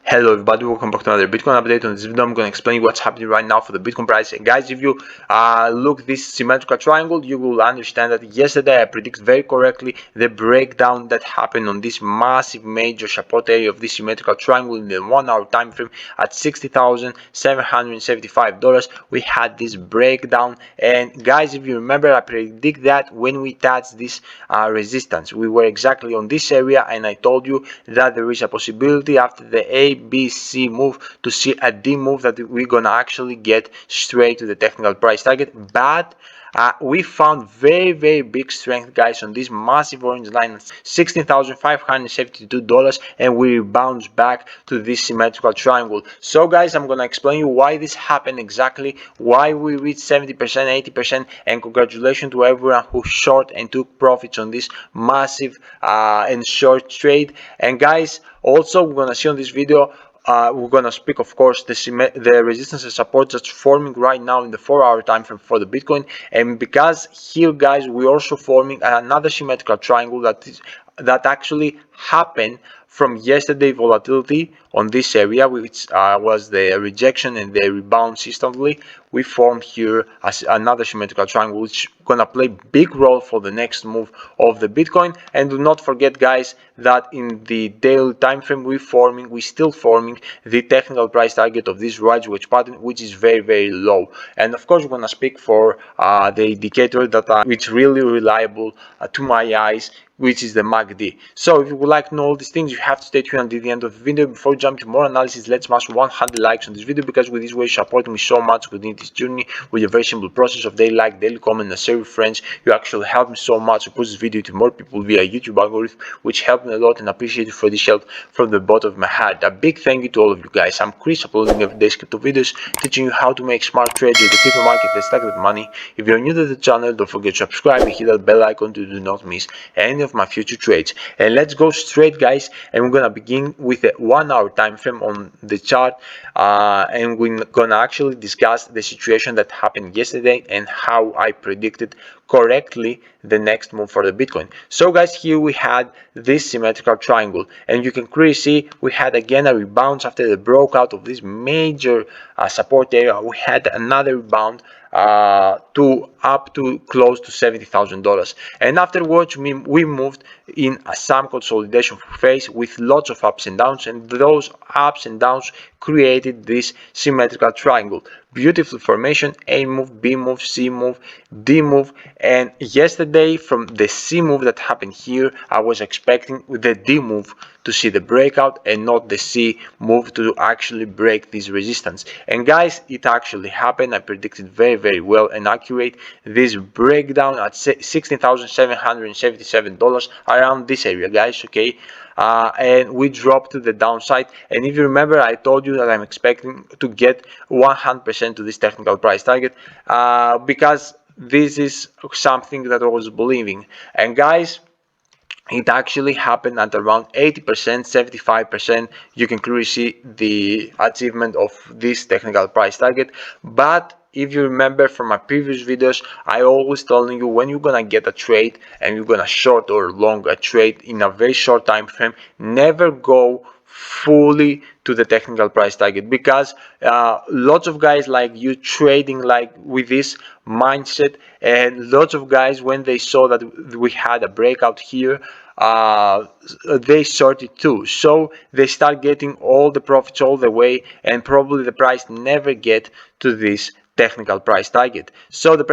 Hello everybody, welcome back to another Bitcoin update. On this video I'm going to explain what's happening right now for the Bitcoin price. And guys, if you look this symmetrical triangle, you will understand that yesterday I predicted very correctly the breakdown that happened on this massive major support area of this symmetrical triangle in the 1 hour time frame at $60,775. We had this breakdown, and guys, if you remember, I predict that when we touched this resistance, we were exactly on this area, and I told you that there is a possibility after the ABC move to see a D move that we're gonna actually get straight to the technical price target. But we found very big strength, guys, on this massive orange line at $16,572, and we bounced back to this symmetrical triangle. So guys, I'm gonna explain you why this happened exactly, why we reached 70%, 80%, and congratulations to everyone who short and took profits on this massive and short trade. And guys, also we're gonna see on this video, we're gonna speak, of course, the resistance and support that's forming right now in the 4 hour time frame for the Bitcoin. And because here, guys, we're also forming another symmetrical triangle that actually happened from yesterday volatility on this area, which was the rejection and the rebound instantly. We formed here as another symmetrical triangle, which gonna play big role for the next move of the Bitcoin. And do not forget, guys, that in the daily time frame we still forming the technical price target of this right wedge pattern, which is very low. And of course, we're gonna speak for the indicator that it's really reliable to my eyes, which is the MACD. So if you would like to know all these things, you have to stay tuned until the end of the video. Before we jump to more analysis, let's smash 100 likes on this video, because with this way you're supporting me so much within this journey with a very simple process of daily like, daily comment, and share with friends. You actually help me so much to push this video to more people via YouTube algorithm, which helped me a lot, and appreciate it for this help from the bottom of my heart. A big thank you to all of you guys. I'm Chris, uploading everyday crypto videos, teaching you how to make smart trades with the crypto market and stack that money. If you're new to the channel, don't forget to subscribe and hit that bell icon to do not miss any of my future trades. And let's go straight, guys, and we're gonna begin with a 1 hour time frame on the chart, and we're gonna actually discuss the situation that happened yesterday and how I predicted correctly the next move for the Bitcoin. So guys, here we had this symmetrical triangle, and you can clearly see we had again a rebound after the broke out of this major support area. We had another rebound to up to close to $70,000, and afterwards we moved in some consolidation phase with lots of ups and downs, and those ups and downs created this symmetrical triangle. Beautiful formation: A move, B move, C move, D move. And yesterday, from the C move that happened here, I was expecting the D move to see the breakout and not the C move to actually break this resistance. And guys, it actually happened. I predicted very well and accurate this breakdown at $16,777 around this area, guys. Okay. And we dropped to the downside. And if you remember, I told you that I'm expecting to get 100% to this technical price target, because this is something that I was believing. And guys, it actually happened at around 80%, 75%. You can clearly see the achievement of this technical price target. But if you remember from my previous videos, I always telling you, when you're gonna get a trade and you're gonna short or long a trade in a very short time frame, never go fully to the technical price target, because lots of guys like you trading like with this mindset, and lots of guys, when they saw that we had a breakout here, they shorted too, so they start getting all the profits all the way, and probably the price never get to this technical price target. So the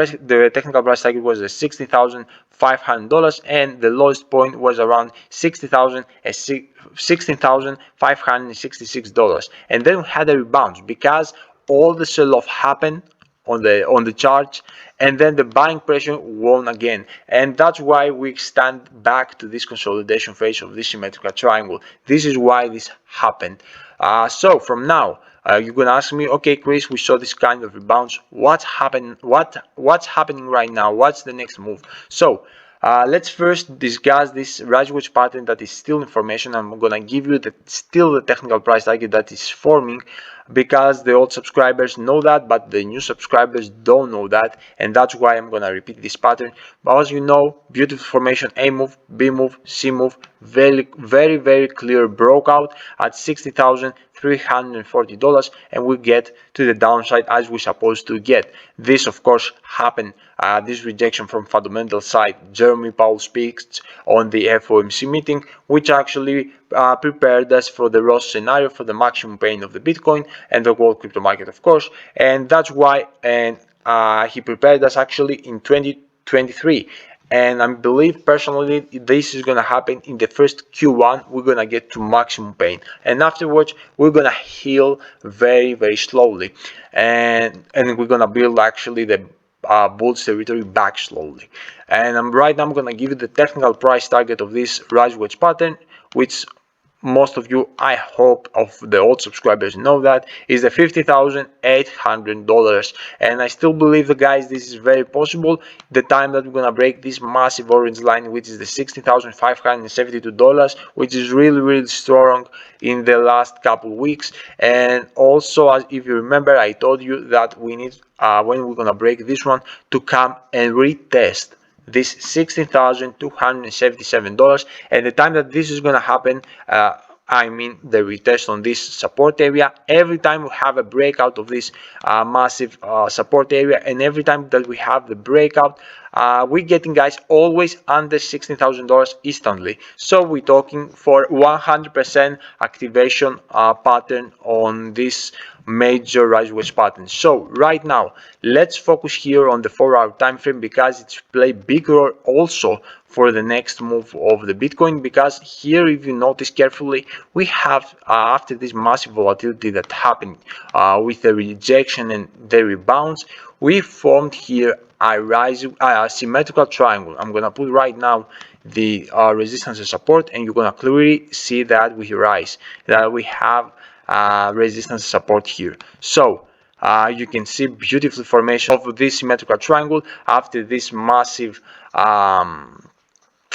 technical price target was $16,500, and the lowest point was around $16,566. And then we had a rebound because all the sell-off happened on the charts, and then the buying pressure won again, and that's why we stand back to this consolidation phase of this symmetrical triangle. This is why this happened. So from now, you're gonna ask me, okay, Chris, we saw this kind of rebounds. What's happening right now? What's the next move? So let's first discuss this right wedge pattern that is still in formation. I'm gonna give you still the technical price target that is forming because the old subscribers know that, but the new subscribers don't know that, and that's why I'm gonna repeat this pattern. But as you know, beautiful formation, A move, B move, C move, very clear, broke out at $60,340, and we get to the downside as we're supposed to get. This of course happened, this rejection from fundamental side. Jeremy Powell speaks on the FOMC meeting, which actually prepared us for the Ross scenario, for the maximum pain of the Bitcoin and the world crypto market, of course. And that's why, and he prepared us actually in 2023. And I believe personally this is gonna happen in the first Q1. We're gonna get to maximum pain, and afterwards we're gonna heal very slowly, and we're gonna build actually the bulls territory back slowly. And right now I'm gonna give you the technical price target of this rise wedge pattern, which most of you, I hope, of the old subscribers know that is the $50,800, and I still believe, the guys, this is very possible. The time that we're gonna break this massive orange line, which is the $16,572, which is really strong in the last couple weeks. And also, as if you remember, I told you that we need, when we're gonna break this one, to come and retest this $16,277, and the time that this is going to happen, I mean the retest on this support area, every time we have a breakout of this massive support area, and every time that we have the breakout, we're getting, guys, always under $16,000 instantly. So we're talking for 100% activation pattern on this major rise wedge pattern. So right now let's focus here on the 4-hour time frame, because it's play big role also for the next move of the Bitcoin. Because here, if you notice carefully, we have after this massive volatility that happened with the rejection and the rebounds, we formed here a symmetrical triangle. I'm gonna put right now the resistance and support, and you're gonna clearly see that we rise, that we have resistance support here. So you can see beautiful formation of this symmetrical triangle after this massive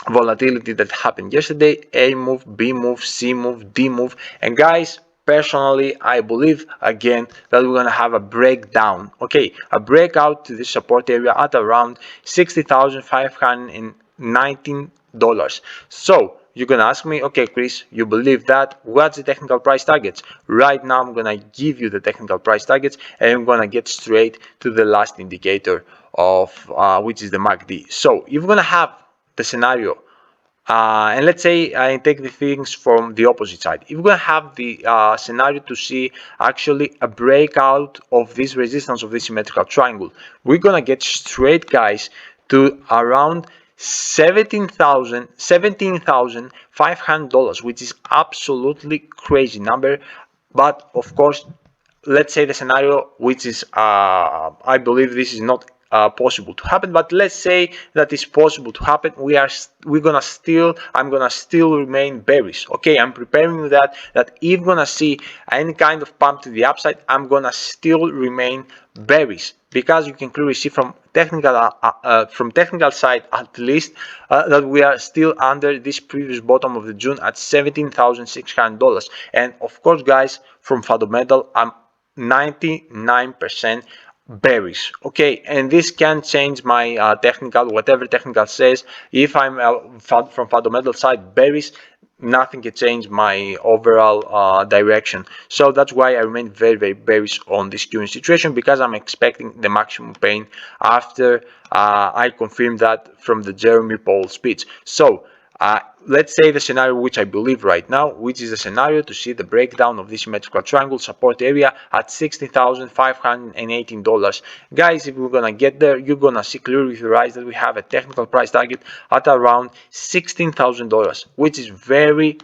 volatility that happened yesterday. A move, B move, C move, D move, and guys, personally, I believe again that we're gonna have a breakdown, okay, a breakout to the support area at around $60,519. So you're gonna ask me, okay, Chris, you believe that? What's the technical price targets? Right now, I'm gonna give you the technical price targets, and I'm gonna get straight to the last indicator of which is the MACD. So if we're gonna have the scenario, and let's say I take the things from the opposite side. If we're gonna have the scenario to see actually a breakout of this resistance of this symmetrical triangle, we're gonna get straight, guys, to around $17,500, which is absolutely crazy number. But of course, let's say the scenario, which is I believe this is not possible to happen, but let's say that it's possible to happen. I'm gonna still remain bearish. Okay, I'm preparing that if gonna see any kind of pump to the upside, I'm gonna still remain bearish, because you can clearly see from technical side at least that we are still under this previous bottom of the June at $17,600. And of course, guys, from fundamental, I'm 99% bearish. Okay, and this can change my technical, whatever technical says. If I'm from fundamental side bearish, nothing can change my overall direction. So that's why I remain very bearish on this current situation, because I'm expecting the maximum pain after I confirm that from the Jeremy Powell speech. So let's say the scenario which I believe right now, which is a scenario to see the breakdown of this symmetrical triangle support area at $60,518. Guys, if we're gonna get there, you're gonna see clearly with your eyes that we have a technical price target at around $16,000, which is very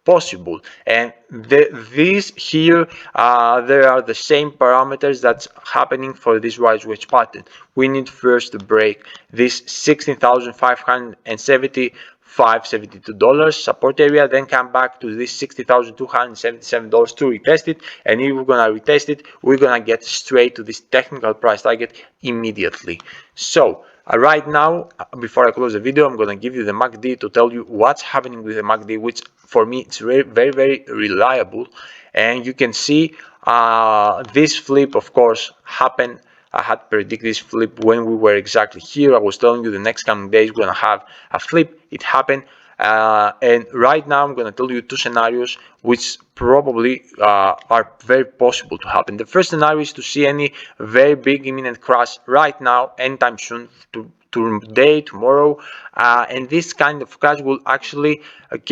possible. And these here, there are the same parameters that's happening for this rise wedge pattern. We need first to break this $16,572 support area, then come back to this $60,277 to retest it. And if we're gonna retest it, we're gonna get straight to this technical price target immediately. So right now, before I close the video, I'm gonna give you the MACD to tell you what's happening with the MACD, which for me it's very reliable. And you can see This flip, of course, happened. I had predicted this flip when we were exactly here. I was telling you the next coming days we're gonna have a flip. It happened. And right now I'm going to tell you two scenarios which probably are very possible to happen. The first scenario is to see any very big imminent crash right now, anytime soon, today, tomorrow, and this kind of crash will actually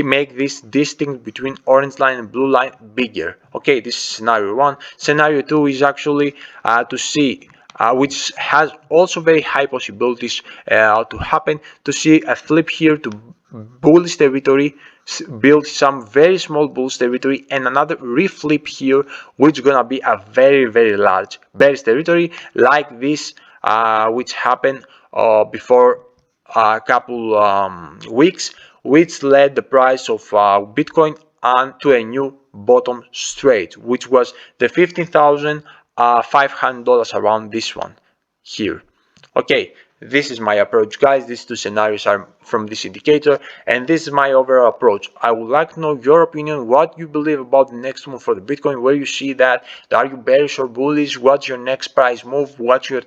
make this distinct between orange line and blue line bigger. Okay, this is scenario one. Scenario two is actually to see which has also very high possibilities to happen, to see a flip here to bullish territory, build some very small bullish territory, and another reflip here, which is gonna be a very large bearish territory like this, which happened before a couple weeks, which led the price of Bitcoin onto a new bottom straight, which was the $15,500 around this one here. Okay, this is my approach, guys. These two scenarios are from this indicator, and this is my overall approach. I would like to know your opinion, what you believe about the next move for the Bitcoin, where you see that. Are you bearish or bullish? What's your next price move? What's your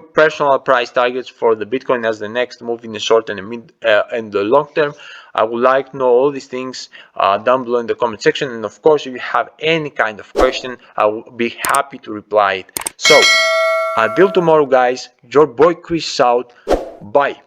personal price targets for the Bitcoin as the next move in the short and the mid and the long term? I would like to know all these things down below in the comment section, and of course, if you have any kind of question, I will be happy to reply it. So until tomorrow, guys, your boy Chris out. Bye.